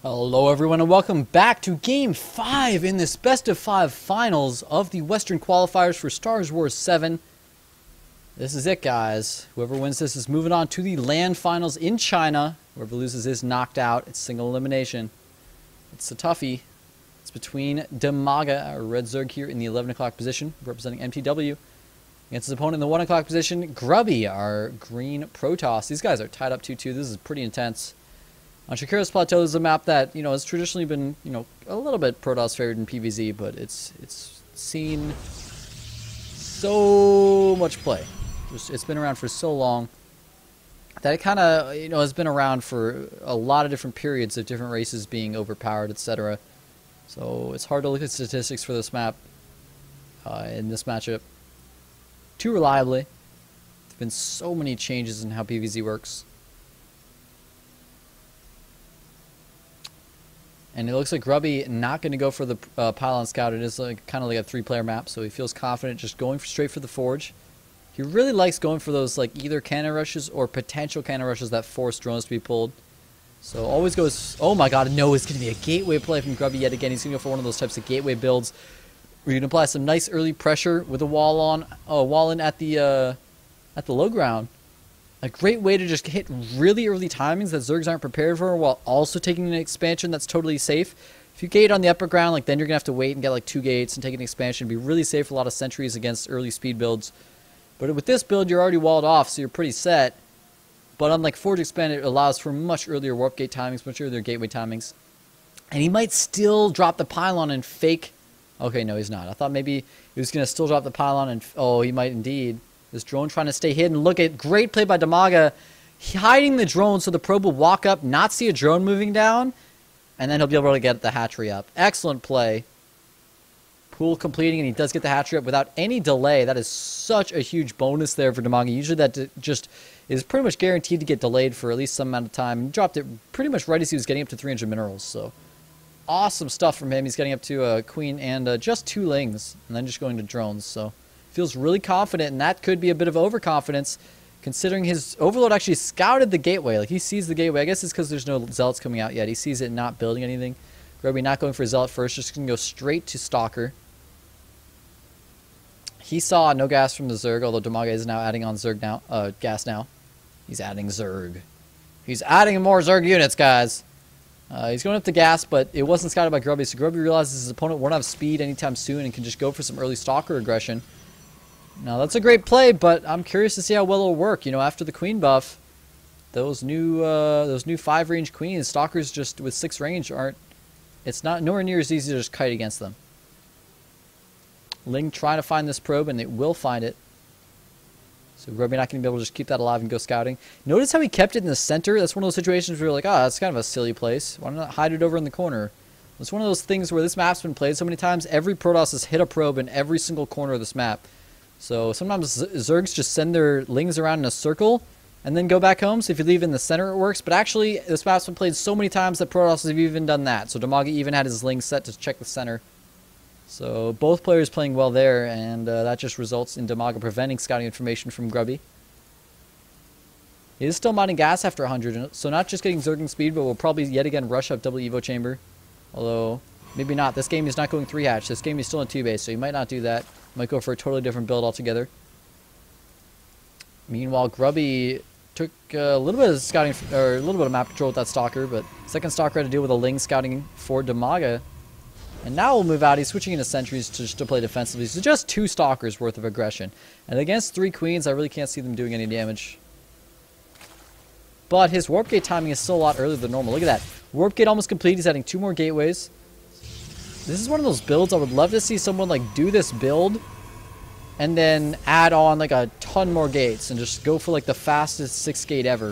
Hello everyone and welcome back to Game 5 in this best of 5 finals of the Western qualifiers for Star Wars 7. This is it, guys. Whoever wins this is moving on to the LAN finals in China. Whoever loses is knocked out. It's single elimination. It's a toughie. It's between mTwDIMAGA, our red Zerg here in the 11 o'clock position, representing mTW, against his opponent in the 1 o'clock position, Grubby, our green Protoss. These guys are tied up 2-2. This is pretty intense. On Shakira's Plateau is a map that, has traditionally been, a little bit Protoss favored in PvZ, but it's seen so much play. It's been around for so long that it kind of, has been around for a lot of different periods of different races being overpowered, etc. So it's hard to look at statistics for this map in this matchup too reliably. There've been so many changes in how PvZ works. And it looks like Grubby not going to go for the pylon scout. It is kind of like a 3-player map, so he feels confident just going straight for the forge. He really likes going for those either cannon rushes or potential cannon rushes that force drones to be pulled. So always goes. Oh my God! No, it's going to be a gateway play from Grubby yet again. He's going to go for one of those types of gateway builds where you can apply some nice early pressure with a wall in at the low ground. A great way to just hit really early timings that Zergs aren't prepared for while also taking an expansion that's totally safe. If you gate on the upper ground, then you're going to have to wait and get 2 gates and take an expansion. It'd be really safe for a lot of sentries against early speed builds. But with this build, you're already walled off, so you're pretty set. But unlike Forge Expand, it allows for much earlier warp gate timings, much earlier gateway timings. And he might still drop the pylon and fake... Okay, no, he's not. I thought maybe he was going to still drop the pylon and... Oh, he might indeed. This drone trying to stay hidden. Look at great play by mTwDIMAGA. Hiding the drone so the probe will walk up, not see a drone moving down, and then he'll be able to get the hatchery up. Excellent play. Pool completing, and he does get the hatchery up without any delay. That is such a huge bonus there for mTwDIMAGA. Usually that just is pretty much guaranteed to get delayed for at least some amount of time. He dropped it pretty much right as he was getting up to 300 minerals. So awesome stuff from him. He's getting up to a queen and just 2 lings, and then just going to drones. So feels really confident, and that could be a bit of overconfidence considering his overload actually scouted the gateway. He sees the gateway. I guess it's because there's no zealots coming out yet. He sees it not building anything. Grubby not going for zealot first, just going to go straight to stalker. He saw no gas from the Zerg, although mTwDIMAGA is now adding on Zerg now, gas now. He's adding Zerg. He's adding more Zerg units, guys. He's going up to gas, but it wasn't scouted by Grubby, so Grubby realizes his opponent won't have speed anytime soon and can just go for some early stalker aggression. Now, that's a great play, but I'm curious to see how well it'll work. After the queen buff, those new 5-range queens, stalkers just with 6 range aren't... It's not nowhere near as easy to just kite against them. Ling trying to find this probe, and they will find it. So Grubby not going to be able to just keep that alive and go scouting. Notice how he kept it in the center? That's one of those situations where you're like, that's kind of a silly place. Why not hide it over in the corner? It's one of those things where this map's been played so many times, every Protoss has hit a probe in every single corner of this map. So sometimes Zergs just send their lings around in a circle and then go back home. So if you leave in the center, it works. But actually, this map's been played so many times that Protoss have even done that. So mTwDIMAGA even had his lings set to check the center. So both players playing well there, and that just results in mTwDIMAGA preventing scouting information from Grubby. He is still mining gas after 100, so not just getting Zerging speed, but will probably yet again rush up double Evo chamber. Although, maybe not. This game is not going 3-hatch. This game is still in 2-base, so he might not do that. Might go for a totally different build altogether. Meanwhile, Grubby took a little bit of scouting, or a little bit of map control with that stalker, but second stalker had to deal with a ling scouting for mTwDIMAGA. And now we'll move out. He's switching into sentries to play defensively. So just 2 stalkers worth of aggression. And against 3 queens, I really can't see them doing any damage. But his warp gate timing is still a lot earlier than normal. Look at that. Warp gate almost complete. He's adding 2 more gateways. This is one of those builds I would love to see someone do this build and then add on a ton more gates and just go for the fastest 6 gate ever.